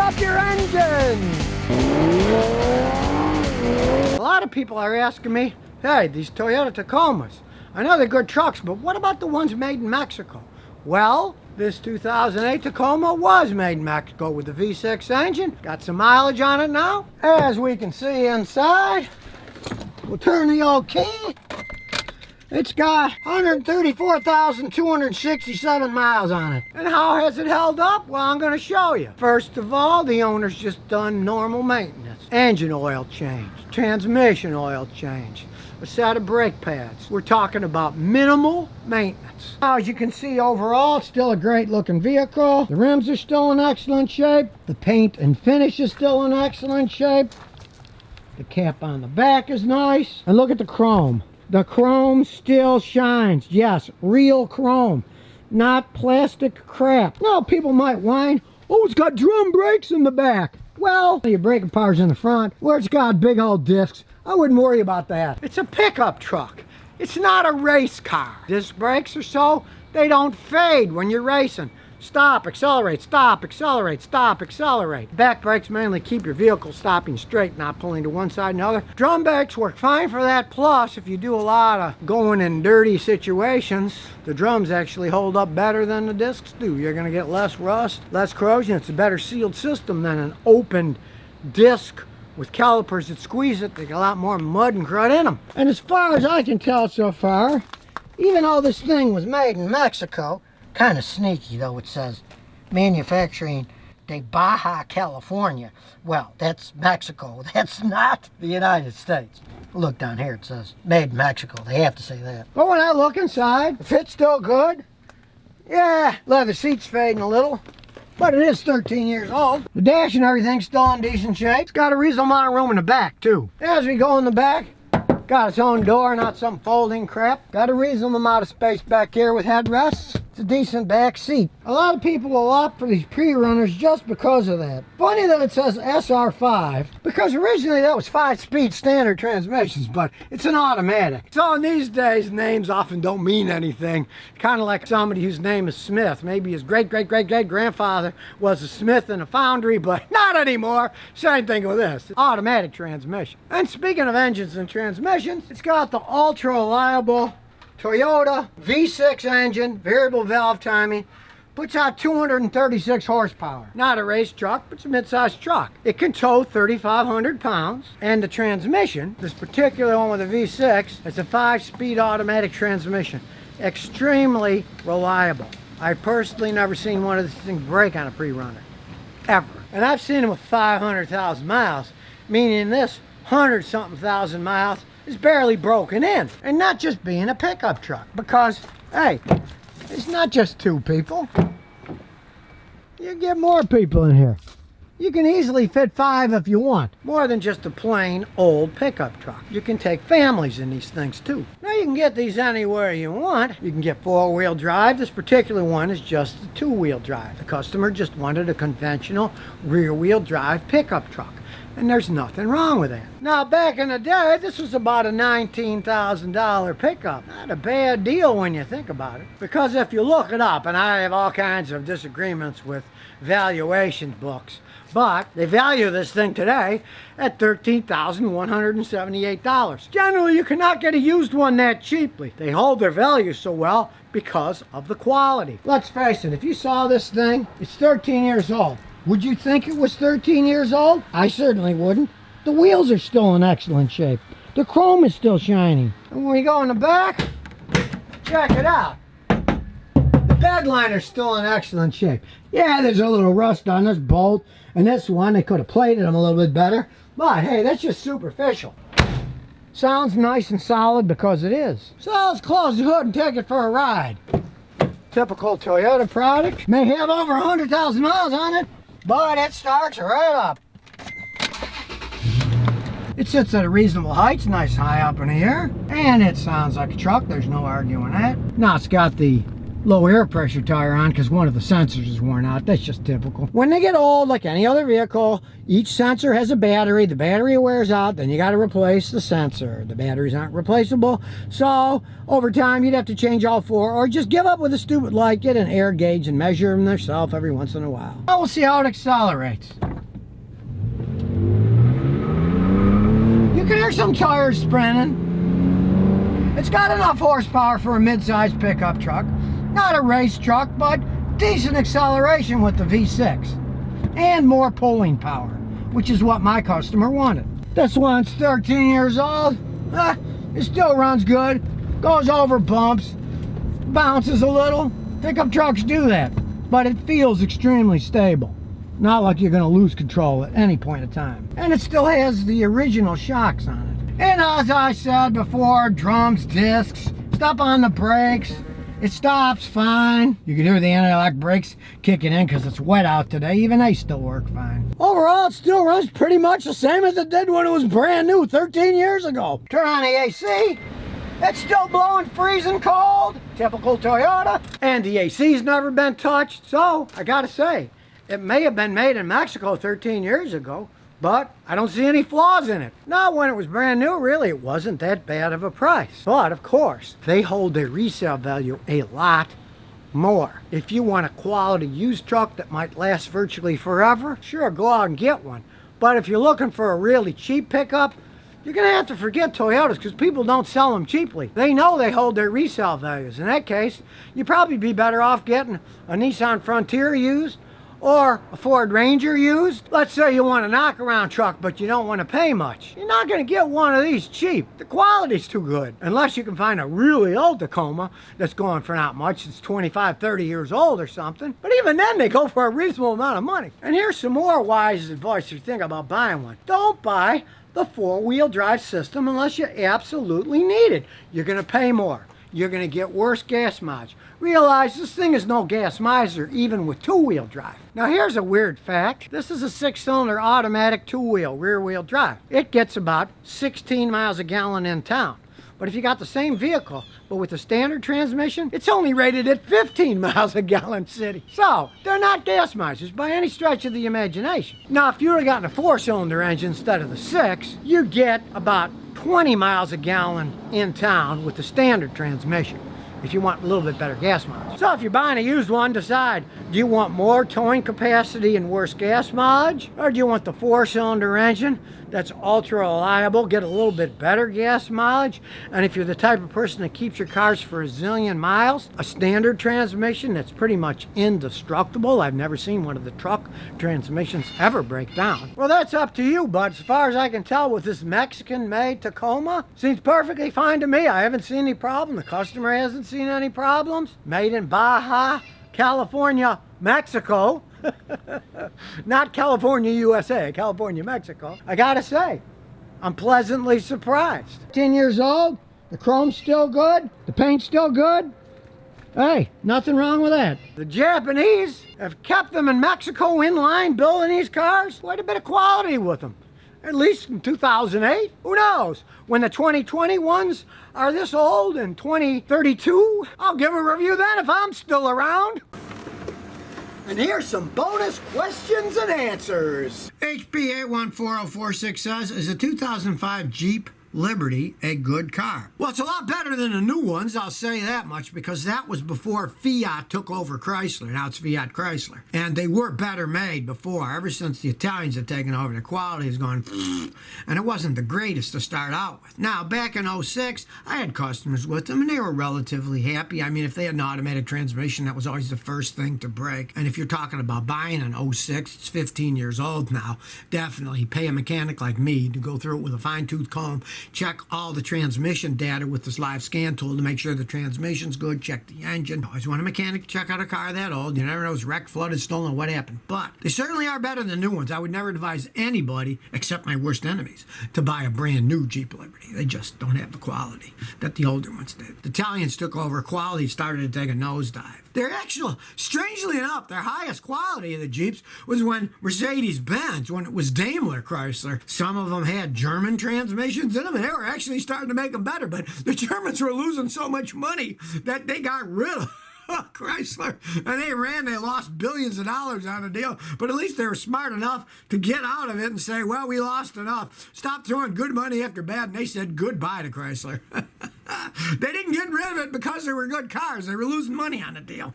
up your engine. A lot of people are asking me, hey, these Toyota Tacomas, I know they're good trucks, but what about the ones made in Mexico? Well, this 2008 Tacoma was made in Mexico with the V6 engine. Got some mileage on it now. As we can see inside, we'll turn the old key. It's got 134,267 miles on it. And how has it held up? Well, I'm going to show you. First of all, the owner's just done normal maintenance. Engine oil change, transmission oil change, a set of brake pads. We're talking about minimal maintenance. Now, as you can see, overall, it's still a great looking vehicle. The rims are still in excellent shape. The paint and finish is still in excellent shape. The cap on the back is nice. And look at the chrome. The chrome still shines. Yes, real chrome, not plastic crap. Now, people might whine, oh, it's got drum brakes in the back. Well, your braking power's in the front, where it's got big old discs. I wouldn't worry about that. It's a pickup truck. It's not a race car. Disc brakes or so, they don't fade when you're racing. Stop, accelerate, stop, accelerate, stop, accelerate. Back brakes mainly keep your vehicle stopping straight, not pulling to one side and the other. Drum brakes work fine for that. Plus, if you do a lot of going in dirty situations, the drums actually hold up better than the discs do. You're gonna get less rust, less corrosion. It's a better sealed system than an open disc with calipers that squeeze it. They got a lot more mud and crud in them. And as far as I can tell so far, even though this thing was made in Mexico, kind of sneaky though, it says manufacturing de Baja California. Well, that's Mexico. That's not the United States. Look down here, it says made in Mexico. They have to say that. But when I look inside, the fit's still good. Yeah, leather seats fading a little, but it is 13 years old. The dash and everything's still in decent shape. It's got a reasonable amount of room in the back too. As we go in the back, got its own door, not some folding crap. Got a reasonable amount of space back here with headrests. It's a decent back seat. A lot of people will opt for these pre-runners just because of that. Funny that it says SR5, because originally that was 5-speed standard transmissions, but it's an automatic. So in these days, names often don't mean anything. Kind of like somebody whose name is Smith. Maybe his great-great-great-great-grandfather was a smith in a foundry, but not anymore. Same thing with this. Automatic transmission. And speaking of engines and transmissions, it's got the ultra-reliable Toyota V6 engine, variable valve timing, puts out 236 horsepower. Not a race truck, but it's a mid-sized truck. It can tow 3,500 pounds, and the transmission, this particular one with a V6, is a 5-speed automatic transmission. Extremely reliable. I've personally never seen one of these things break on a pre-runner, ever. And I've seen them with 500,000 miles, meaning this 100-something thousand miles is barely broken in. And not just being a pickup truck, because, hey, it's not just 2 people. You get more people in here. You can easily fit 5 if you want. More than just a plain old pickup truck. You can take families in these things too. Now you can get these anywhere you want. You can get 4-wheel drive. This particular one is just a 2-wheel drive. The customer just wanted a conventional rear-wheel drive pickup truck. And there's nothing wrong with that. Now, back in the day, this was about a $19,000 pickup. Not a bad deal when you think about it. Because if you look it up, and I have all kinds of disagreements with valuation books, but they value this thing today at $13,178. Generally, you cannot get a used one that cheaply. They hold their value so well because of the quality. Let's face it, if you saw this thing, it's 13 years old. Would you think it was 13 years old? I certainly wouldn't. The wheels are still in excellent shape. The chrome is still shining. And when we go in the back, check it out. The bed liner's still in excellent shape. Yeah, there's a little rust on this bolt, and this one, they could have plated them a little bit better. But hey, that's just superficial. Sounds nice and solid because it is. So let's close the hood and take it for a ride. Typical Toyota product. May have over 100,000 miles on it, but it starts right up. It sits at a reasonable height, it's nice high up in the air, and it sounds like a truck, there's no arguing that. Now it's got the low air pressure tire on because one of the sensors is worn out. That's just typical. When they get old, like any other vehicle, each sensor has a battery. The battery wears out, then you got to replace the sensor. The batteries aren't replaceable, so over time you'd have to change all 4, or just give up with a stupid light, get an air gauge and measure them yourself every once in a while. Now we'll see how it accelerates. You can hear some tires spinning. It's got enough horsepower for a mid-sized pickup truck. Not a race truck, but decent acceleration with the V6. And more pulling power, which is what my customer wanted. This one's 13 years old. It still runs good. Goes over bumps. Bounces a little. Pickup trucks do that. But it feels extremely stable. Not like you're going to lose control at any point in time. And it still has the original shocks on it. And as I said before, drums, discs, step on the brakes. It stops fine. You can hear the anti-lock brakes kicking in because it's wet out today. Even they still work fine. Overall, it still runs pretty much the same as it did when it was brand new 13 years ago. Turn on the AC. It's still blowing freezing cold. Typical Toyota. And the AC's never been touched. So, I gotta say, it may have been made in Mexico 13 years ago, but I don't see any flaws in it. Not when it was brand new, really. It wasn't that bad of a price. But, of course, they hold their resale value a lot more. If you want a quality used truck that might last virtually forever, sure, go out and get one. But if you're looking for a really cheap pickup, you're going to have to forget Toyotas because people don't sell them cheaply. They know they hold their resale values. In that case, you'd probably be better off getting a Nissan Frontier used or a Ford Ranger used. Let's say you want a knockaround truck, but you don't want to pay much. You're not going to get one of these cheap. The quality's too good. Unless you can find a really old Tacoma that's going for not much. It's 25, 30 years old or something. But even then, they go for a reasonable amount of money. And here's some more wise advice if you think about buying one. Don't buy the four-wheel drive system unless you absolutely need it. You're going to pay more. You're going to get worse gas mileage. Realize this thing is no gas miser even with two-wheel drive. Now here's a weird fact. This is a 6-cylinder automatic two-wheel rear-wheel drive. It gets about 16 miles a gallon in town. But if you got the same vehicle, but with a standard transmission, it's only rated at 15 miles a gallon city. So, they're not gas misers by any stretch of the imagination. Now, if you would have gotten a 4-cylinder engine instead of the 6, you'd get about 20 miles a gallon in town with the standard transmission, if you want a little bit better gas mileage. So if you're buying a used one, decide, do you want more towing capacity and worse gas mileage? Or do you want the 4-cylinder engine that's ultra reliable, get a little bit better gas mileage? And if you're the type of person that keeps your cars for a zillion miles, a standard transmission that's pretty much indestructible. I've never seen one of the truck transmissions ever break down. Well, that's up to you, but as far as I can tell with this Mexican-made Tacoma, seems perfectly fine to me. I haven't seen any problem. The customer hasn't seen any problems. Made in Baja California, Mexico. Not California, USA, California, Mexico. I gotta say, I'm pleasantly surprised. 10 years old, the chrome's still good, the paint's still good. Hey, nothing wrong with that. The Japanese have kept them in Mexico in line building these cars. Quite a bit of quality with them. At least in 2008. Who knows? When the 2020 ones are this old in 2032, I'll give a review then if I'm still around. And here's some bonus questions and answers. HP814046 says, is a 2005 Jeep Liberty a good car? Well, it's a lot better than the new ones, I'll say that much, because that was before Fiat took over Chrysler. Now it's Fiat Chrysler. And they were better made before. Ever since the Italians have taken over, the quality has gone, and it wasn't the greatest to start out with. Now, back in 06, I had customers with them, and they were relatively happy. I mean, if they had an automated transmission, that was always the first thing to break. And if you're talking about buying an 06, it's 15 years old now, definitely pay a mechanic like me to go through it with a fine-tooth comb, check all the transmission data with this live scan tool to make sure the transmission's good, check the engine. Always want a mechanic to check out a car that old. You never know, it's wrecked, flooded, stolen, what happened. But they certainly are better than new ones. I would never advise anybody, except my worst enemies, to buy a brand new Jeep Liberty. They just don't have the quality that the older ones did. The Italians took over, quality started to take a nosedive. Their actual, strangely enough, their highest quality of the Jeeps was when Mercedes-Benz, when it was Daimler Chrysler. Some of them had German transmissions in them, and they were actually starting to make them better. But the Germans were losing so much money that they got rid of Chrysler, and they lost billions of dollars on a deal, but at least they were smart enough to get out of it and say, well, we lost enough. Stop throwing good money after bad, and they said goodbye to Chrysler. They didn't get rid of it because they were good cars. They were losing money on the deal.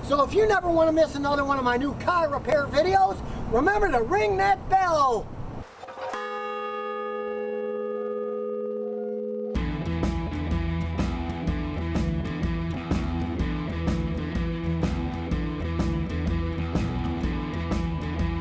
So if you never want to miss another one of my new car repair videos, remember to ring that bell.